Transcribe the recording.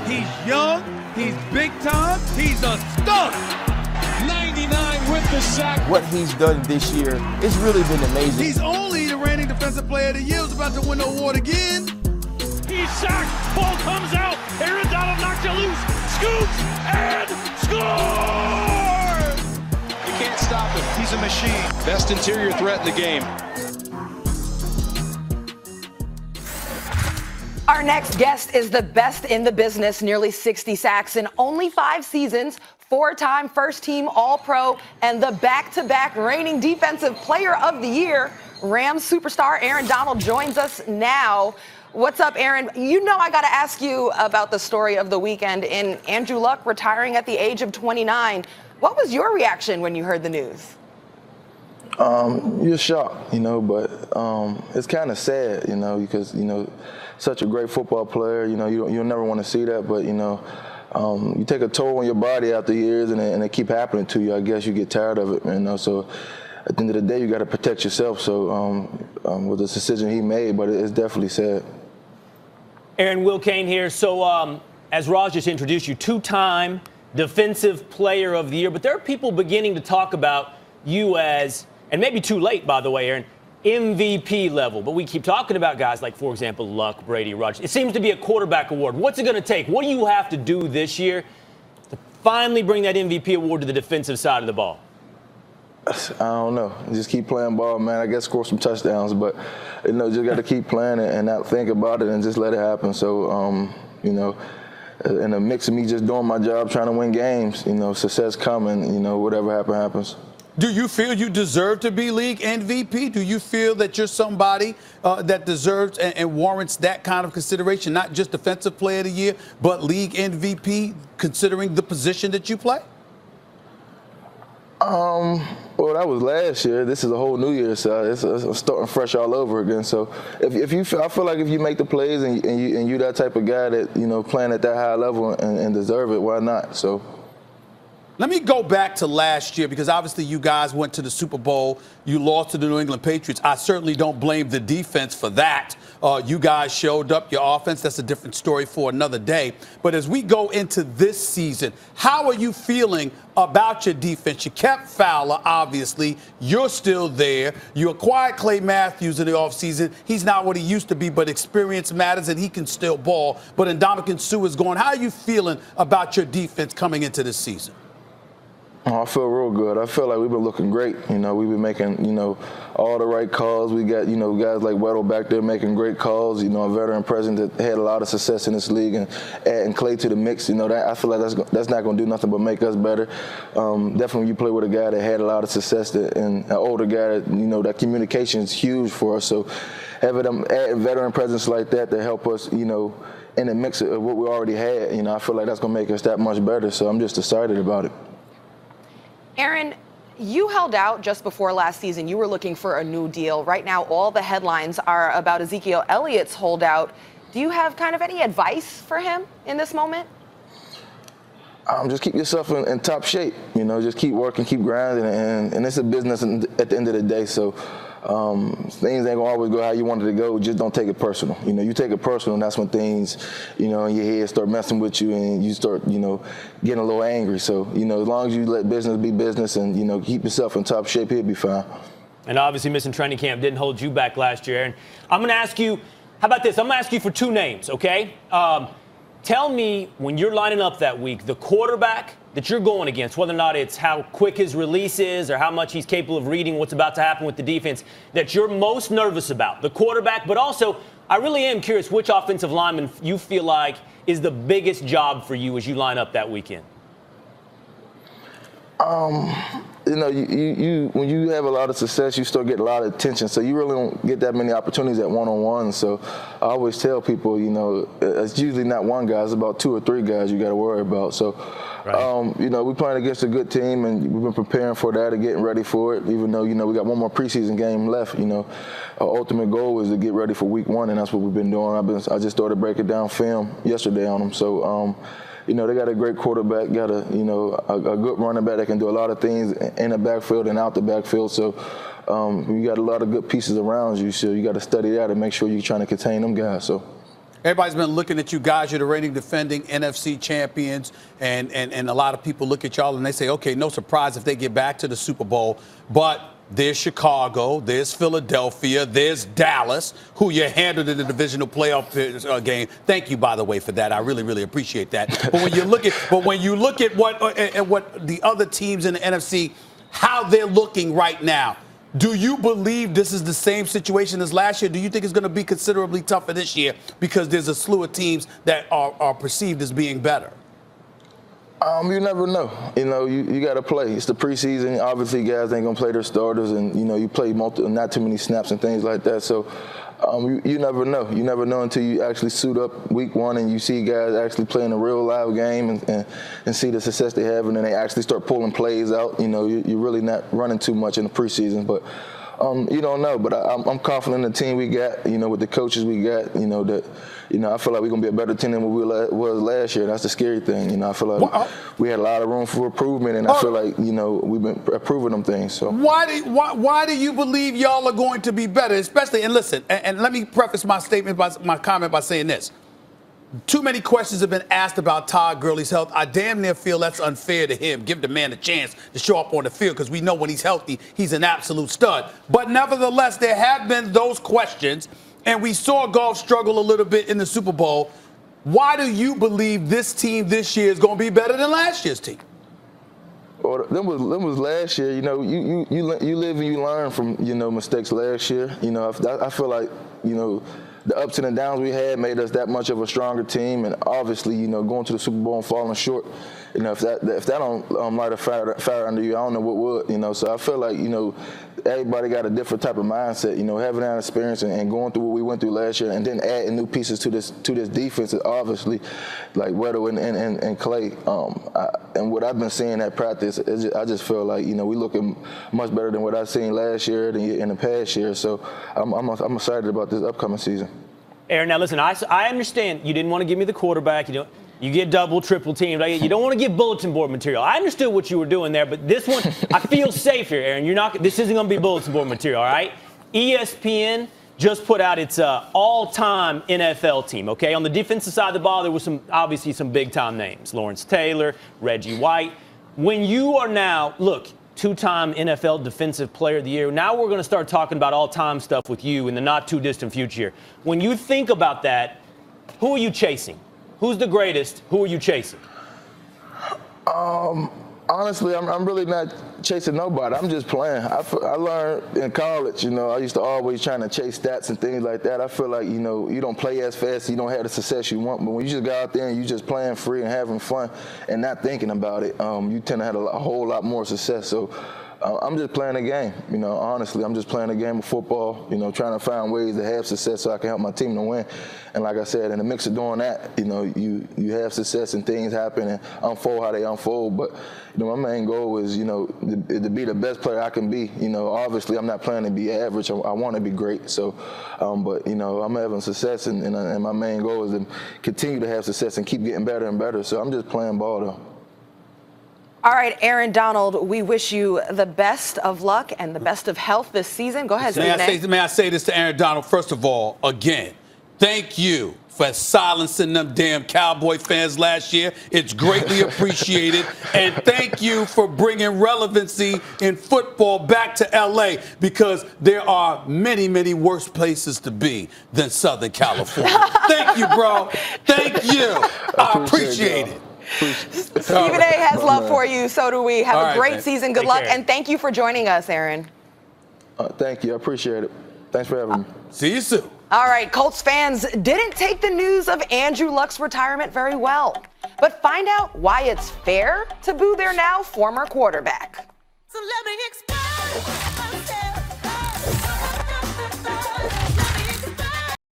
He's young, he's big time, he's a stud. 99 with the sack. What he's done this year, it's really been amazing. He's only the reigning defensive player of the year. He's about to win the award again. He's sacked. Ball comes out. Aaron Donald knocked it loose. Scoops and scores! You can't stop him. He's a machine. Best interior threat in the game. Our next guest is the best in the business, nearly 60 sacks in only 5 seasons, 4-time first-team All-Pro, and the back-to-back reigning Defensive Player of the Year. Rams superstar Aaron Donald joins us now. What's up, Aaron? You know I got to ask you about the story of the weekend in Andrew Luck retiring at the age of 29. What was your reaction when you heard the news? You're shocked, but it's kind of sad, because, such a great football player, you'll never want to see that, but, you take a toll on your body after years and it keep happening to you. I guess you get tired of it, so at the end of the day, you got to protect yourself. So with the decision he made, but it's definitely sad. Aaron, Will Kane here. So as Raj just introduced you, 2-time Defensive Player of the Year, but there are people beginning to talk about you as, and maybe too late, by the way, Aaron, MVP level. But we keep talking about guys like, for example, Luck, Brady, Rodgers. It seems to be a quarterback award. What's it going to take? What do you have to do this year to finally bring that MVP award to the defensive side of the ball? I don't know. Just keep playing ball, man. I guess score some touchdowns, but just got to keep playing it and not think about it and just let it happen. So, in a mix of me just doing my job, trying to win games, success coming. Whatever happens. Do you feel you deserve to be league MVP? Do you feel that you're somebody that deserves and warrants that kind of consideration, not just Defensive Player of the Year, but league MVP, considering the position that you play? Well, that was last year. This is a whole new year, so it's starting fresh all over again. So if you feel, I feel like if you make the plays and you that type of guy that playing at that high level and deserve it, why not? So. Let me go back to last year, because obviously you guys went to the Super Bowl. You lost to the New England Patriots. I certainly don't blame the defense for that. You guys showed up. Your offense, that's a different story for another day. But as we go into this season, how are you feeling about your defense? You kept Fowler, obviously. You're still there. You acquired Clay Matthews in the offseason. He's not what he used to be, but experience matters, and he can still ball. But Ndamukong Suh is gone. How are you feeling about your defense coming into this season? Oh, I feel real good. I feel like we've been looking great. We've been making, all the right calls. We got, guys like Weddle back there making great calls. A veteran president that had a lot of success in this league, and adding Clay to the mix. That I feel like that's not going to do nothing but make us better. Definitely, when you play with a guy that had a lot of success and an older guy, that communication is huge for us. So having them add veteran presence like that to help us, in the mix of what we already had, I feel like that's going to make us that much better. So I'm just excited about it. Aaron, you held out just before last season. You were looking for a new deal. Right now, all the headlines are about Ezekiel Elliott's holdout. Do you have kind of any advice for him in this moment? Just keep yourself in top shape. Just keep working, keep grinding, and it's a business at the end of the day. So things ain't gonna always go how you want it to go. Just don't take it personal. You take it personal, and that's when things, in your head start messing with you, and you start, getting a little angry. So, as long as you let business be business, and keep yourself in top shape, he'll be fine. And obviously, missing training camp didn't hold you back last year, Aaron. I'm gonna ask you, how about this? I'm gonna ask you for 2 names, okay? Tell me, when you're lining up that week, the quarterback that you're going against, whether or not it's how quick his release is or how much he's capable of reading what's about to happen with the defense, that you're most nervous about, the quarterback. But also, I really am curious which offensive lineman you feel like is the biggest job for you as you line up that weekend. When you have a lot of success, you start getting a lot of attention. So you really don't get that many opportunities at one-on-one. So I always tell people, it's usually not one guy. It's about 2 or 3 guys you got to worry about. So, right. We're playing against a good team, and we've been preparing for that and getting ready for it. Even though, we got one more preseason game left. Our ultimate goal is to get ready for week 1, and that's what we've been doing. I just started breaking down film yesterday on them. So, they got a great quarterback, got a good running back that can do a lot of things in the backfield and out the backfield. So you got a lot of good pieces around you. So you got to study that and make sure you're trying to contain them guys. So. Everybody's been looking at you guys. You're the reigning defending NFC champions, and a lot of people look at y'all and they say, okay, no surprise if they get back to the Super Bowl. But there's Chicago, there's Philadelphia, there's Dallas, who you handled in the divisional playoff game. Thank you, by the way, for that. I really, really appreciate that. But when you look at what the other teams in the NFC, how they're looking right now, do you believe this is the same situation as last year? Do you think it's going to be considerably tougher this year because there's a slew of teams that are perceived as being better? You never know. You got to play. It's the preseason. Obviously, guys ain't going to play their starters, and, you play not too many snaps and things like that. So you never know. You never know until you actually suit up week one and you see guys actually playing a real live game and see the success they have, and then they actually start pulling plays out. You're really not running too much in the preseason. But you don't know. But I'm confident in the team we got, with the coaches we got, that – I feel like we're going to be a better team than we was last year. That's the scary thing. I feel like we had a lot of room for improvement, and I feel like, we've been improving them things. So why do you believe y'all are going to be better? Especially, and listen, and let me preface my comment by saying this. Too many questions have been asked about Todd Gurley's health. I damn near feel that's unfair to him. Give the man a chance to show up on the field because we know when he's healthy, he's an absolute stud. But nevertheless, there have been those questions. And we saw Goff struggle a little bit in the Super Bowl. Why do you believe this team this year is going to be better than last year's team? Well, that was last year. You live and you learn from mistakes last year. I feel like the ups and the downs we had made us that much of a stronger team, and obviously going to the Super Bowl and falling short. If that don't light a fire under you, I don't know what would. So I feel like everybody got a different type of mindset. Having that experience and going through what we went through last year, and then adding new pieces to this defense, obviously, like Weddle and Clay. And what I've been seeing at practice, I just feel like we looking much better than what I've seen last year and in the past year. So I'm excited about this upcoming season. Aaron, now listen, I understand you didn't want to give me the quarterback. You get double, triple teamed. You don't want to get bulletin board material. I understood what you were doing there, but this one, I feel safe here, Aaron. This isn't going to be bulletin board material, all right? ESPN just put out its all-time NFL team, okay? On the defensive side of the ball, there was obviously some big-time names. Lawrence Taylor, Reggie White. When you are now, look, two-time NFL Defensive Player of the Year, now we're going to start talking about all-time stuff with you in the not-too-distant future. When you think about that, who are you chasing? Who's the greatest? Who are you chasing? Honestly, I'm really not chasing nobody. I'm just playing. I learned in college, I used to always trying to chase stats and things like that. I feel like, you don't play as fast, you don't have the success you want. But when you just go out there and you just playing free and having fun and not thinking about it, you tend to have a whole lot more success. So I'm just playing a game. Honestly, I'm just playing a game of football, trying to find ways to have success so I can help my team to win. And like I said, in the mix of doing that, you have success and things happen and unfold how they unfold. But, my main goal is, to be the best player I can be. Obviously, I'm not planning to be average. I want to be great. So, but, I'm having success, and my main goal is to continue to have success and keep getting better and better. So I'm just playing ball, though. All right, Aaron Donald, we wish you the best of luck and the best of health this season. Go ahead, May I say this to Aaron Donald? First of all, again, thank you for silencing them damn Cowboy fans last year. It's greatly appreciated. And thank you for bringing relevancy in football back to L.A. because there are many, many worse places to be than Southern California. Thank you, bro. Thank you. I appreciate it. Stephen A. has love for you. So do we. Have a great season. Good luck. care. And thank you for joining us, Aaron. Thank you. I appreciate it. Thanks for having me. See you soon. All right, Colts fans didn't take the news of Andrew Luck's retirement very well. But find out why it's fair to boo their now former quarterback. So let me explain.